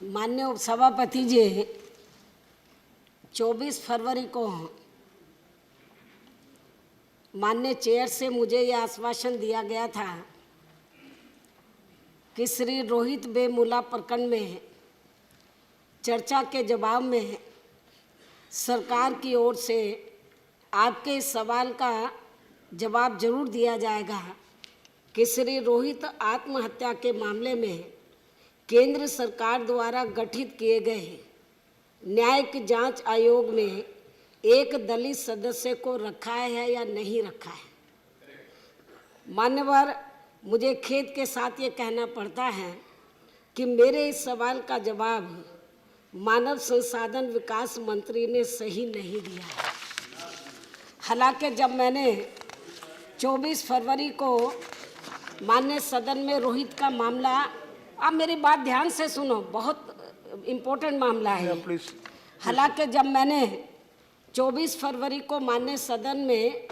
माननीय उपसभापति जी, 24 फरवरी को माननीय चेयर से मुझे यह आश्वासन दिया गया था कि श्री रोहित वेमुला प्रकरण में चर्चा के जवाब में सरकार की ओर से आपके इस सवाल का जवाब जरूर दिया जाएगा कि श्री रोहित आत्महत्या के मामले में केंद्र सरकार द्वारा गठित किए गए न्यायिक जांच आयोग में एक दलित सदस्य को रखा है या नहीं रखा है। मान्यवर, मुझे खेद के साथ ये कहना पड़ता है कि मेरे इस सवाल का जवाब मानव संसाधन विकास मंत्री ने सही नहीं दिया है। हालांकि जब मैंने 24 फरवरी को माननीय सदन में रोहित का मामला, आप मेरी बात ध्यान से सुनो, बहुत इम्पोर्टेंट मामला है। हालांकि जब मैंने 24 फरवरी को माननीय सदन में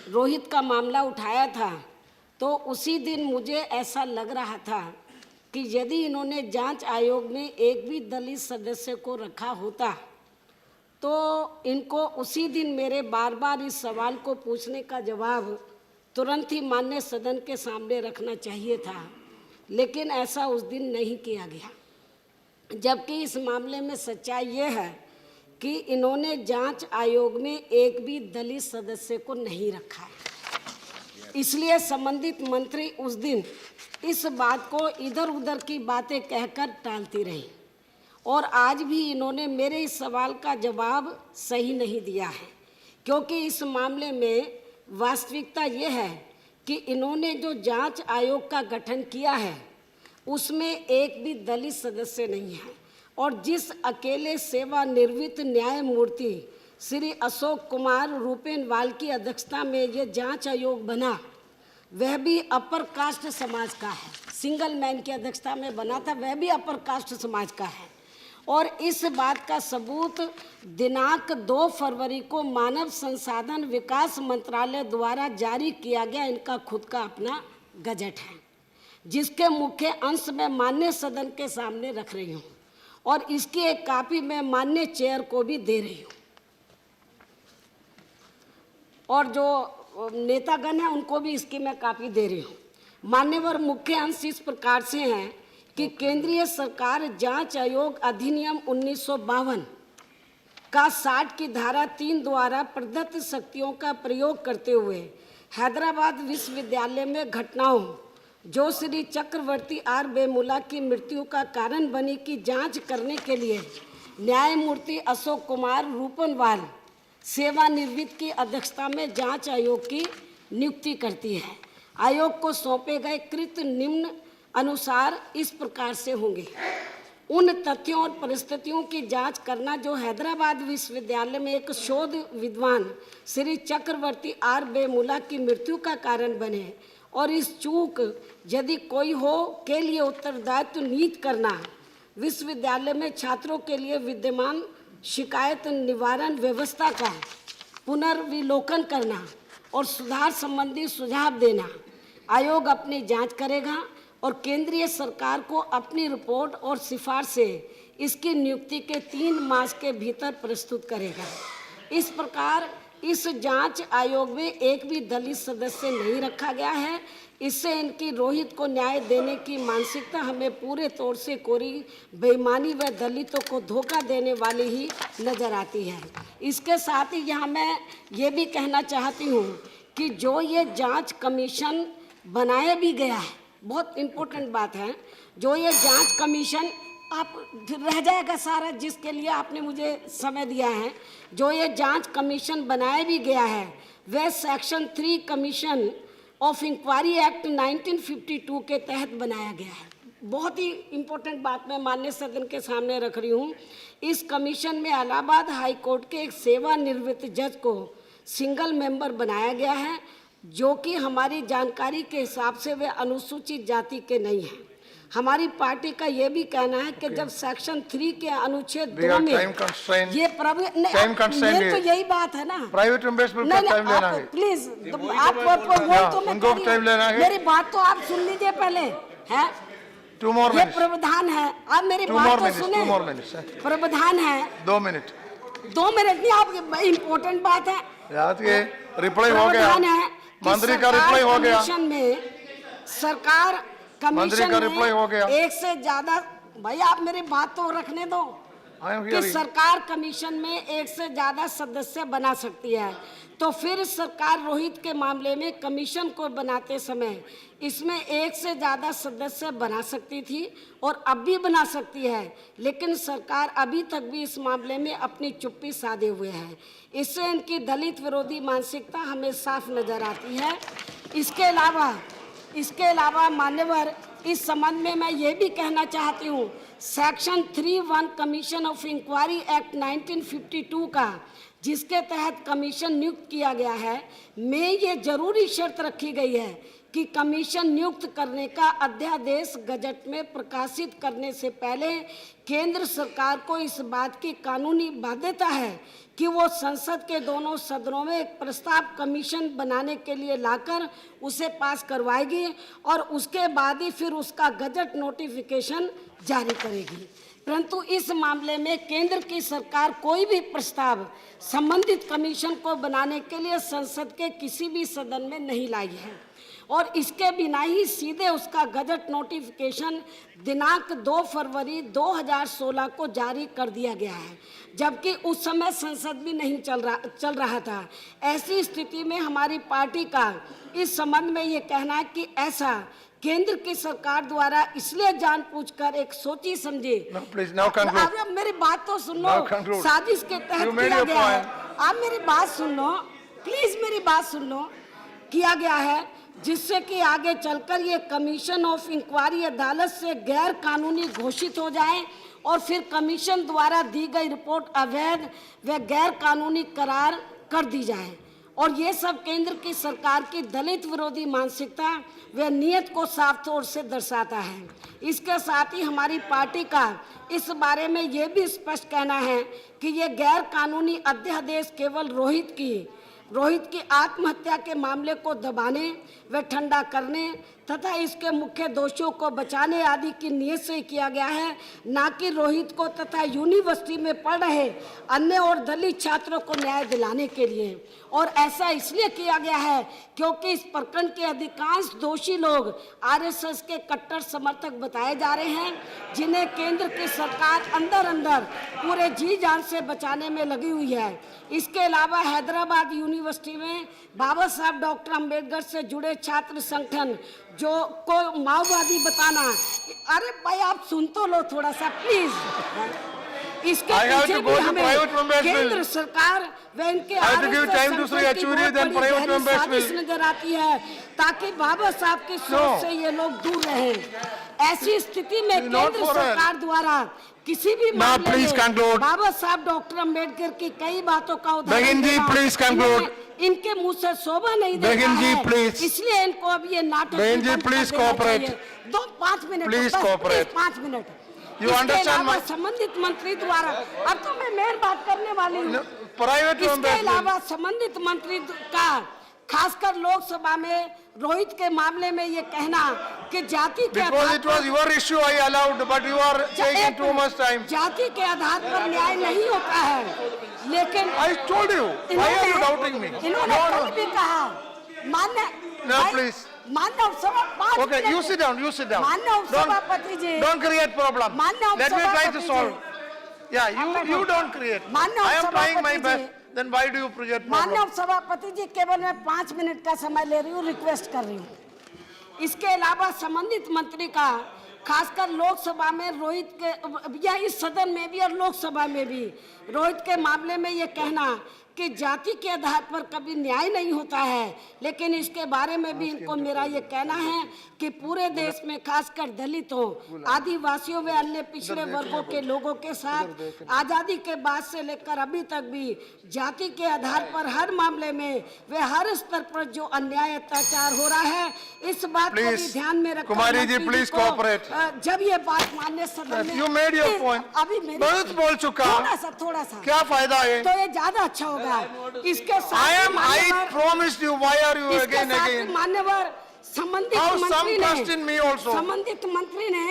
रोहित का मामला उठाया था तो उसी दिन मुझे ऐसा लग रहा था कि यदि इन्होंने जांच आयोग में एक भी दलित सदस्य को रखा होता तो इनको उसी दिन मेरे बार बार इस सवाल को पूछने का जवाब तुरंत ही माननीय सदन के सामने रखना चाहिए था, लेकिन ऐसा उस दिन नहीं किया गया। जबकि इस मामले में सच्चाई ये है कि इन्होंने जांच आयोग में एक भी दलित सदस्य को नहीं रखा है। इसलिए संबंधित मंत्री उस दिन इस बात को इधर उधर की बातें कहकर टालती रही और आज भी इन्होंने मेरे इस सवाल का जवाब सही नहीं दिया है, क्योंकि इस मामले में वास्तविकता ये है कि इन्होंने जो जांच आयोग का गठन किया है उसमें एक भी दलित सदस्य नहीं है और जिस अकेले सेवानिवृत्त न्यायमूर्ति श्री अशोक कुमार रूपेनवाल की अध्यक्षता में ये जांच आयोग बना वह भी अपर कास्ट समाज का है। सिंगल मैन की अध्यक्षता में बना था, वह भी अपर कास्ट समाज का है। और इस बात का सबूत दिनांक 2 फरवरी को मानव संसाधन विकास मंत्रालय द्वारा जारी किया गया इनका खुद का अपना गजट है, जिसके मुख्य अंश में माननीय सदन के सामने रख रही हूँ और इसकी एक कॉपी मैं माननीय चेयर को भी दे रही हूँ और जो नेतागण हैं उनको भी इसकी मैं कॉपी दे रही हूँ। मान्यवर, मुख्य अंश इस प्रकार से हैं कि केंद्रीय सरकार जांच आयोग अधिनियम 1952 का 60 की धारा 3 द्वारा प्रदत्त शक्तियों का प्रयोग करते हुए हैदराबाद विश्वविद्यालय में घटनाओं जो श्री चक्रवर्ती आर वेमुला की मृत्यु का कारण बनी की जांच करने के लिए न्यायमूर्ति अशोक कुमार रूपेनवाल सेवानिवृत्त की अध्यक्षता में जांच आयोग की नियुक्ति करती है। आयोग को सौंपे गए कृत्य निम्न अनुसार इस प्रकार से होंगे। उन तथ्यों और परिस्थितियों की जांच करना जो हैदराबाद विश्वविद्यालय में एक शोध विद्वान श्री चक्रवर्ती आर वेमुला की मृत्यु का कारण बने और इस चूक यदि कोई हो के लिए उत्तरदायित्व निहित करना, विश्वविद्यालय में छात्रों के लिए विद्यमान शिकायत निवारण व्यवस्था का पुनर्विलोकन करना और सुधार संबंधी सुझाव देना। आयोग अपनी जांच करेगा और केंद्रीय सरकार को अपनी रिपोर्ट और सिफारिशें इसकी नियुक्ति के 3 मास के भीतर प्रस्तुत करेगा। इस प्रकार इस जांच आयोग में एक भी दलित सदस्य नहीं रखा गया है। इससे इनकी रोहित को न्याय देने की मानसिकता हमें पूरे तौर से कोरी बेईमानी व दलितों को धोखा देने वाली ही नजर आती है। इसके साथ ही यहाँ मैं ये भी कहना चाहती हूँ कि जो ये जांच कमीशन बनाया भी गया है, बहुत इम्पोर्टेंट बात है, जो ये जांच कमीशन आप रह जाएगा सारा जिसके लिए आपने मुझे समय दिया है, जो ये जांच कमीशन बनाया भी गया है वह section 3 commission of inquiry act 1952 के तहत बनाया गया है। बहुत ही इम्पोर्टेंट बात मैं माननीय सदन के सामने रख रही हूँ। इस कमीशन में इलाहाबाद हाई कोर्ट के एक सेवानिवृत्त जज को सिंगल मेंबर बनाया गया है, जो कि हमारी जानकारी के हिसाब से वे अनुसूचित जाति के नहीं हैं। हमारी पार्टी का ये भी कहना है कि जब सेक्शन 3 के अनुच्छेद 2 में ये तो यही बात है ना, प्राइवेट इन्वेस्टमेंट का टाइम लेना है। प्लीज आप उनको टाइम लेना है। मेरी बात तो आप सुन लीजिए पहले, है 2 more ये minutes. प्रावधान है। आप मेरी 2 बात more तो minutes. सुने। 2 more minutes. प्रावधान है। 2 minutes. 2 मिनट नहीं, आप इम्पोर्टेंट बात है। याद के रिप्लाई हो गया। प्रावधान है कि मंत्री का सरकार रिप्लाई हो गया। कमीशन में सरकार मंत्री कमीशन का में रिप्लाई हो गया। एक से ज्यादा, भाई आप मेरी बात तो रखने दो, I am कि hearing. सरकार कमीशन में एक से ज्यादा सदस्य बना सकती है। तो फिर सरकार रोहित के मामले में कमीशन को बनाते समय इसमें एक से ज्यादा सदस्य बना सकती थी और अब भी बना सकती है, लेकिन सरकार अभी तक भी इस मामले में अपनी चुप्पी साधे हुए है। इससे इनकी दलित विरोधी मानसिकता हमें साफ नजर आती है। इसके अलावा मान्यवर, इस संबंध में मैं ये भी कहना चाहती हूँ, section 3(1) commission of inquiry act 1952 का, जिसके तहत कमीशन नियुक्त किया गया है, में ये जरूरी शर्त रखी गई है कि कमीशन नियुक्त करने का अध्यादेश गजट में प्रकाशित करने से पहले केंद्र सरकार को इस बात की कानूनी बाध्यता है कि वो संसद के दोनों सदनों में एक प्रस्ताव कमीशन बनाने के लिए लाकर उसे पास करवाएगी और उसके बाद ही फिर उसका गजट नोटिफिकेशन जारी करेगी। परंतु इस मामले में केंद्र की सरकार कोई भी प्रस्ताव संबंधित कमीशन को बनाने के लिए संसद के किसी भी सदन में नहीं लाई है और इसके बिना ही सीधे उसका गजट नोटिफिकेशन दिनांक 2 फरवरी 2016 को जारी कर दिया गया है, जबकि उस समय संसद भी नहीं चल रहा था। ऐसी स्थिति में हमारी पार्टी का इस संबंध में ये कहना है कि ऐसा केंद्र की सरकार द्वारा इसलिए जानबूझकर एक सोची समझी, अब मेरी बात तो सुन लो, साजिश के तहत किया गया है। आप मेरी बात सुन लो, प्लीज मेरी बात सुन लो, किया गया है जिससे कि आगे चलकर ये कमीशन ऑफ इंक्वायरी अदालत से गैर कानूनी घोषित हो जाए और फिर कमीशन द्वारा दी गई रिपोर्ट अवैध व गैर कानूनी करार कर दी जाए। और ये सब केंद्र की सरकार की दलित विरोधी मानसिकता व नीयत को साफ तौर से दर्शाता है। इसके साथ ही हमारी पार्टी का इस बारे में ये भी स्पष्ट कहना है कि ये गैर कानूनी अध्यादेश केवल रोहित की आत्महत्या के मामले को दबाने व ठंडा करने तथा इसके मुख्य दोषियों को बचाने आदि की नीयत से किया गया है, ना कि रोहित को तथा यूनिवर्सिटी में पढ़ रहे अन्य और दलित छात्रों को न्याय दिलाने के लिए। और ऐसा इसलिए किया गया है क्योंकि इस प्रकरण के अधिकांश दोषी लोग आरएसएस के कट्टर समर्थक बताए जा रहे हैं, जिन्हें केंद्र की सरकार अंदर अंदर पूरे जी जान से बचाने में लगी हुई है। इसके अलावा हैदराबाद यूनिवर्सिटी में बाबा साहब डॉक्टर अंबेडकर से जुड़े छात्र संगठन जो को माओवादी बताना, अरे भाई आप सुन तो लो थोड़ा सा प्लीज। इसके पीछे भी हमें केंद्र सरकार व इनके साजिश नजर आती है ताकि बाबा साहब की सोच से ये लोग दूर रहें। ऐसी स्थिति में केंद्र सरकार द्वारा किसी भी मामले में बाबा साहब डॉक्टर अंबेडकर की कई बातों का उदाहरण इनके मुंह से शोभा नहीं देता है, इसलिए इनको अब ये नाटक 5 मिनट You understand my... संबंधित मंत्री द्वारा, अब तो मैं मेयर बात करने वाली हूँ। इसके अलावा संबंधित मंत्री का खासकर लोकसभा में रोहित के मामले में ये कहना कि जाति के Because it was your issue I allowed, but you are taking too much time. जाति के आधार पर न्याय नहीं होता है, लेकिन I told you. Why are you doubting me? इन्होंने कल भी कहा, मान्य मान्य उपसभापति। Okay, you sit down. मान्य उपसभापति जी, don't create problem. Let me try to solve. Yeah, you don't create. I am trying my best. Then why do you project problem? माननीय सभापति जी, केवल मैं 5 मिनट का समय ले रही हूँ, रिक्वेस्ट कर रही हूँ। इसके अलावा संबंधित मंत्री का खासकर लोकसभा में रोहित के या इस सदन में भी और लोकसभा में भी रोहित के मामले में ये कहना कि जाति के आधार पर कभी न्याय नहीं होता है, लेकिन इसके बारे में भी इनको मेरा ये कहना है कि पूरे देश में खासकर दलितों, आदिवासियों व अन्य पिछड़े वर्गों के लोगों के साथ आजादी के बाद से लेकर अभी तक भी जाति के आधार पर हर मामले में वे हर स्तर पर जो अन्याय अत्याचार हो रहा है, इस बात को भी ध्यान में रखकर कुमारी जी प्लीज कोऑपरेट। जब ये बात माननीय सदन में यू मेड योर पॉइंट, अभी बहुत बोल चुका, थोड़ा सा क्या फायदा है, तो ये ज्यादा अच्छा होगा। इसके साथ I promised you, why are you again मान्यवर संबंधित Now some मंत्री question me also. संबंधित मंत्री ने,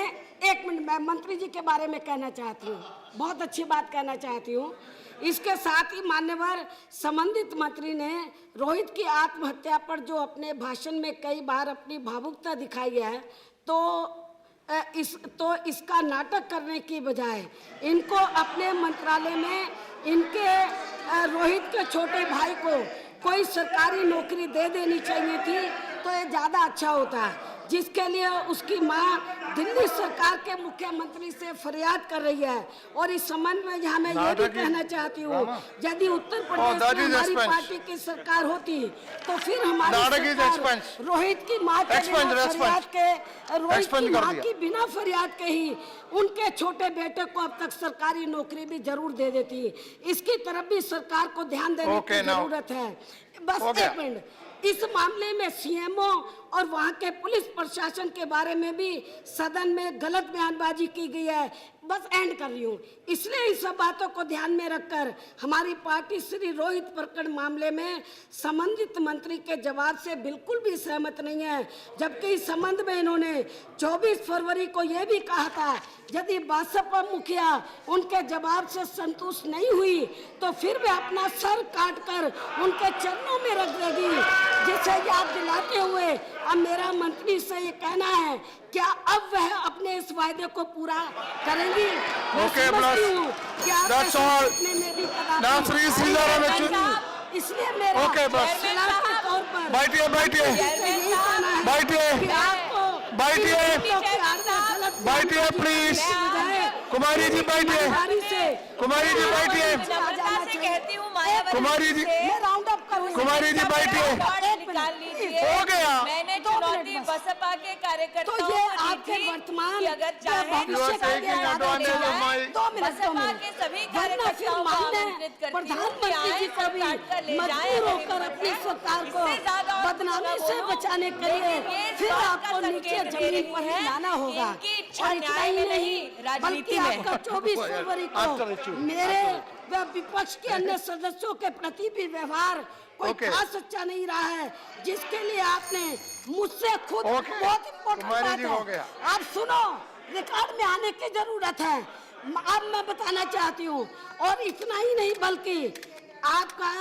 एक मिनट, मैं मंत्री जी के बारे में कहना चाहती हूँ, बहुत अच्छी बात कहना चाहती हूँ। इसके साथ ही मान्यवर संबंधित मंत्री ने रोहित की आत्महत्या पर जो अपने भाषण में कई बार अपनी भावुकता दिखाई है, तो इसका नाटक करने की बजाय इनको अपने मंत्रालय में इनके रोहित के छोटे भाई को कोई सरकारी नौकरी दे देनी चाहिए थी, तो ये ज़्यादा अच्छा होता, जिसके लिए उसकी मां दिल्ली सरकार के मुख्यमंत्री से फरियाद कर रही है। और इस संबंध में यहाँ मैं ये भी कहना चाहती हूँ, यदि उत्तर प्रदेश में हमारी पार्टी की सरकार होती तो फिर हमारी सरकार रोहित की मां के बिना फरियाद के ही उनके छोटे बेटे को अब तक सरकारी नौकरी भी जरूर दे देती। इसकी तरफ भी सरकार को ध्यान देने की जरूरत है। बस एक मिनट, इस मामले में सीएमओ और वहां के पुलिस प्रशासन के बारे में भी सदन में गलत बयानबाजी की गई है। बस एंड कर रही हूँ। इसलिए इन सब बातों को ध्यान में रखकर हमारी पार्टी श्री रोहित प्रकरण मामले में संबंधित मंत्री के जवाब से बिल्कुल भी सहमत नहीं है, जबकि इस संबंध में इन्होंने 24 फरवरी को यह भी कहा था, यदि बसपा मुखिया उनके जवाब से संतुष्ट नहीं हुई तो फिर वे अपना सर काटकर उनके चरणों में रख देगी। जिसे याद दिलाते हुए अब मेरा मंत्री से ये कहना है, क्या अब वह अपने इस वायदे को पूरा करेंगी? That's all. Now Sri Sridharam Yechury. इसलिए मेरा सलाह के तौर पर बैठिए प्लीज। कुमारी जी बैठिए, कुमारी जी बैठिए, कुमारी जी, कुमारी जी बैठिए। हो गया। मैंने चुनौती बसपा के कार्यकर्ताओं तो ये आपके वर्तमान अगर चाहे बसपा के सभी कार्यकर्ताओं को आमंत्रित करती हूं प्रधानमंत्री जी को भी मजबूर होकर अपनी सरकार को बदनामी से बचाने के लिए फिर आपको नीचे जमीन पर ही लाना होगा। और इतना ही नहीं, बल्कि आपका 24 फरवरी को मेरे व विपक्ष के अन्य सदस्यों के प्रति भी व्यवहार कोई खास अच्छा नहीं रहा है, जिसके लिए आपने मुझसे खुद बहुत इम्पोर्टेंट बात है, आप सुनो, रिकॉर्ड में आने की जरूरत है। अब मैं बताना चाहती हूँ, और इतना ही नहीं बल्कि आपका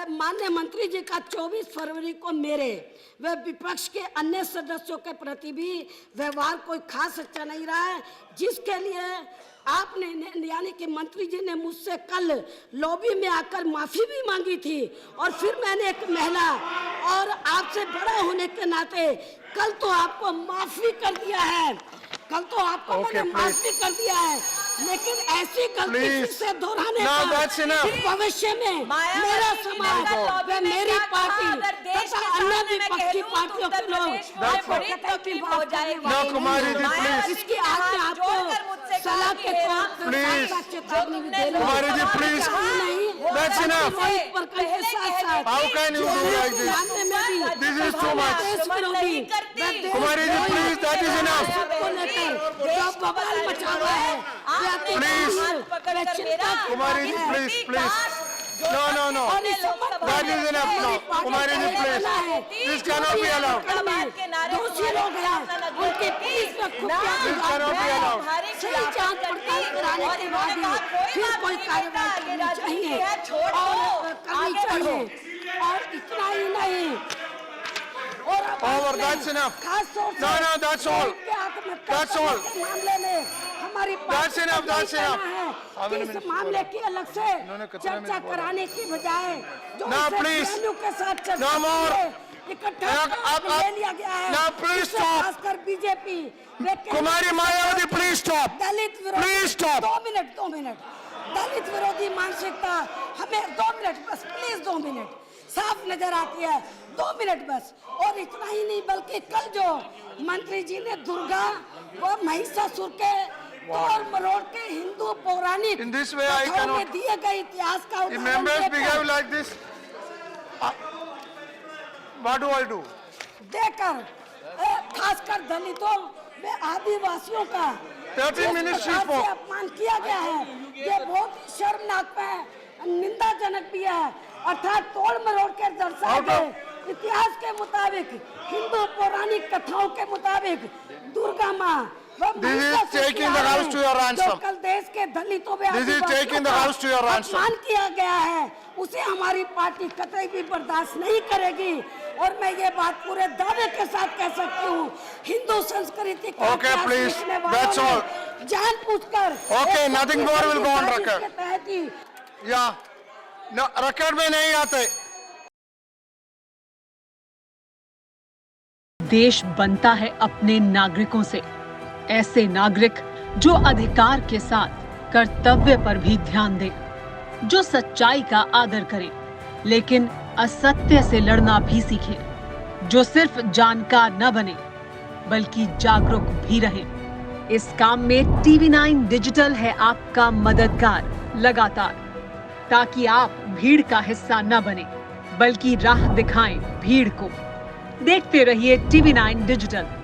माननीय मंत्री जी का 24 फरवरी को मेरे व विपक्ष के अन्य सदस्यों के प्रति भी व्यवहार कोई खास अच्छा नहीं रहा है, जिसके लिए आपने यानी कि मंत्री जी ने मुझसे कल लॉबी में आकर माफी भी मांगी थी। और फिर मैंने एक महिला और आपसे बड़ा होने के नाते कल तो आपको माफी कर दिया है, कल तो आपको मैंने माफी कर दिया है, लेकिन ऐसी गलती से दोहराने का भविष्य में मेरा समाज व मेरी पार्टी तथा अन्य विपक्षी पार्टियों के लोग इसकी आज आपको सलाह के तौर पर चेतावनी भी दे रही हूं। That's enough. How can you do like this? This is too much. Kumari ji, please, that is enough. Please, Kumari ji, please. No. That is enough now. Kumari ji, please. This cannot be allowed. दूसरे लोग हैं, उनके police में खुफिया This cannot be allowed. सही जांच पड़ताल कराने के बाद ही फिर कोई कार्रवाई करनी चाहिए और करनी चाहिए। और इतना ही नहीं, Over, that's enough. No, that's all. That's all. मामले में हमारी That's enough, that's enough. इस मामले की अलग से चर्चा कराने की बजाय No, please. के साथ No more. इकट्ठा ले लिया गया है। No, please stop. खासकर BJP Kumari Mayawati, please stop. दलित विरोधी, Please stop. 2 मिनट, दलित विरोधी मानसिकता हमें 2 मिनट बस, प्लीज 2 मिनट साफ नजर आती है, 2 मिनट बस। और इतना ही नहीं बल्कि कल जो मंत्री जी ने दुर्गा व महिषासुर के तोड़ मरोड़ के हिंदू पौराणिक कथाओं में दिए गए इतिहास का members behave like this. What do I do? देकर खासकर दलितों व आदिवासियों का 30 minutes report. अपमान किया गया है, ये बहुत शर्मनाक है। निंदाजनक भी है, अर्थात तोड़ मरोड़ के दर्शाए Out of- गए इतिहास के मुताबिक, हिंदू पौराणिक कथाओं के मुताबिक दुर्गा माँ This is taking the house to your ransom. जो कल देश के दलितों में This is taking the house to your ransom. अपमान किया गया है, उसे हमारी पार्टी कतई भी बर्दाश्त नहीं करेगी। और मैं ये बात पूरे दावे के साथ कह सकती हूँ, हिंदू संस्कृति का Okay, इतिहास please. लिखने वालों That's ने all. जानबूझकर Okay, एक nothing more will go on साजिश record. के तहत ही या रिकॉर्ड में नहीं आते। देश बनता है अपने नागरिकों से, ऐसे नागरिक जो अधिकार के साथ कर्तव्य पर भी ध्यान दें, जो सच्चाई का आदर करें, लेकिन असत्य से लड़ना भी सीखें, जो सिर्फ जानकार न बने बल्कि जागरूक भी रहें। इस काम में TV9 डिजिटल है आपका मददगार लगातार, ताकि आप भीड़ का हिस्सा न बने बल्कि राह दिखाएं भीड़ को। देखते रहिए TV9 डिजिटल।